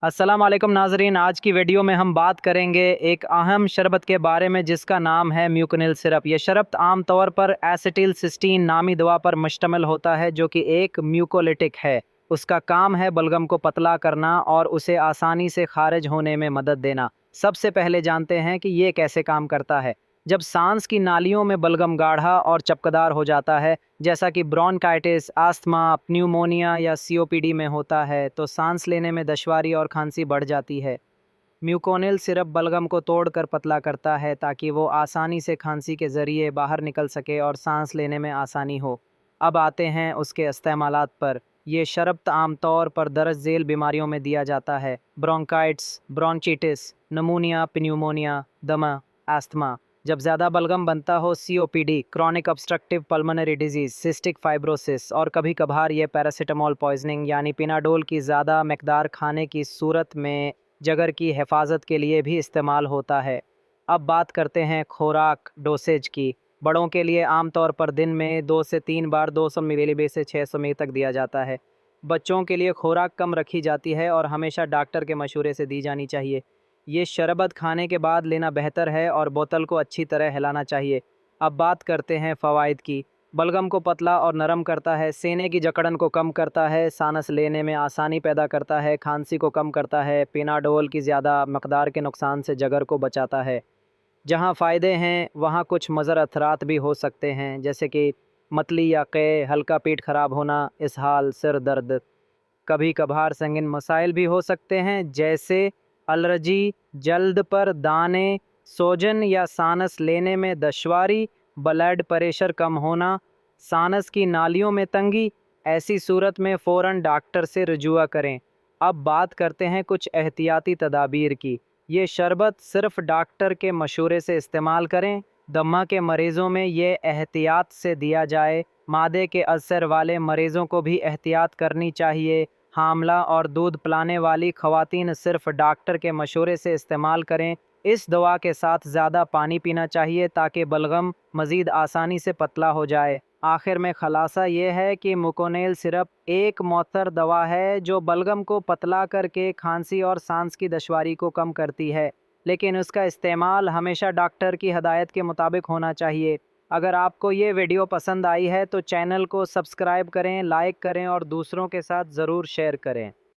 अस्सलाम वालेकुम नाजरीन। आज की वीडियो में हम बात करेंगे एक अहम शरबत के बारे में जिसका नाम है म्यूकोनिल सिरप। यह शरबत आमतौर पर एसिटिल सिस्टीन नामी दवा पर मुश्तमिल होता है जो कि एक म्यूकोलिटिक है। उसका काम है बलगम को पतला करना और उसे आसानी से खारिज होने में मदद देना। सबसे पहले जानते हैं कि ये कैसे काम करता है। जब सांस की नालियों में बलगम गाढ़ा और चपकदार हो जाता है, जैसा कि ब्रोंकाइटिस, अस्थमा, प्न्यूमोनिया या सीओपीडी में होता है, तो सांस लेने में दुश्वारी और खांसी बढ़ जाती है। म्यूकोनिल सिरप बलगम को तोड़कर पतला करता है ताकि वो आसानी से खांसी के ज़रिए बाहर निकल सके और सांस लेने में आसानी हो। अब आते हैं उसके इस्तेमालात पर। ये शरबत आमतौर पर दर्ज झेल बीमारियों में दिया जाता है। ब्रोंकाइटिस, ब्रोंचिटिस, नमूनिया, प्न्यूमोनिया, दमा, अस्थमा। जब ज़्यादा बलगम बनता हो, COPD, chronic obstructive pulmonary disease, cystic fibrosis और कभी कभार ये पैरासीटामोल पॉइजनिंग यानी पिनाडोल की ज़्यादा मकदार खाने की सूरत में जगर की हिफाजत के लिए भी इस्तेमाल होता है। अब बात करते हैं खुराक डोसेज की। बड़ों के लिए आमतौर पर दिन में 2 से 3 बार 200 मिलीलीटर से 600 मिली तक दिया जाता है। बच्चों के लिए खुराक कम रखी जाती है और हमेशा डॉक्टर के मशवरे से दी जानी चाहिए। ये शरबत खाने के बाद लेना बेहतर है और बोतल को अच्छी तरह हिलाना चाहिए। अब बात करते हैं फ़वाइद की। बलगम को पतला और नरम करता है, सीने की जकड़न को कम करता है, सांस लेने में आसानी पैदा करता है, खांसी को कम करता है, पिनाडोल की ज़्यादा मकदार के नुकसान से जगर को बचाता है। जहाँ फ़ायदे हैं वहाँ कुछ मज़र अथरात भी हो सकते हैं, जैसे कि मतली या क़े, हल्का पेट खराब होना, इसहाल, सिर दर्द। कभी कभार संगीन मसाइल भी हो सकते हैं, जैसे एलर्जी, जल्द पर दाने, सोजन या सांस लेने में दुश्वारी, ब्लड प्रेशर कम होना, सांस की नालियों में तंगी। ऐसी सूरत में फ़ौरन डॉक्टर से रुजुआ करें। अब बात करते हैं कुछ एहतियाती तदाबीर की। ये शरबत सिर्फ डॉक्टर के मशवरे से इस्तेमाल करें। दमा के मरीज़ों में ये एहतियात से दिया जाए। मादे के अल्सर वाले मरीज़ों को भी एहतियात करनी चाहिए। हामला और दूध पिलाने वाली ख़वातीन सिर्फ डॉक्टर के मशवरे से इस्तेमाल करें। इस दवा के साथ ज़्यादा पानी पीना चाहिए ताकि बलगम मज़ीद आसानी से पतला हो जाए। आखिर में ख़ुलासा ये है कि म्यूकोनिल सिरप एक मौथर दवा है जो बलगम को पतला करके खांसी और सांस की दुश्वारी को कम करती है, लेकिन उसका इस्तेमाल हमेशा डॉक्टर की हदायत के मुताबिक होना चाहिए। अगर आपको ये वीडियो पसंद आई है तो चैनल को सब्सक्राइब करें, लाइक करें और दूसरों के साथ ज़रूर शेयर करें।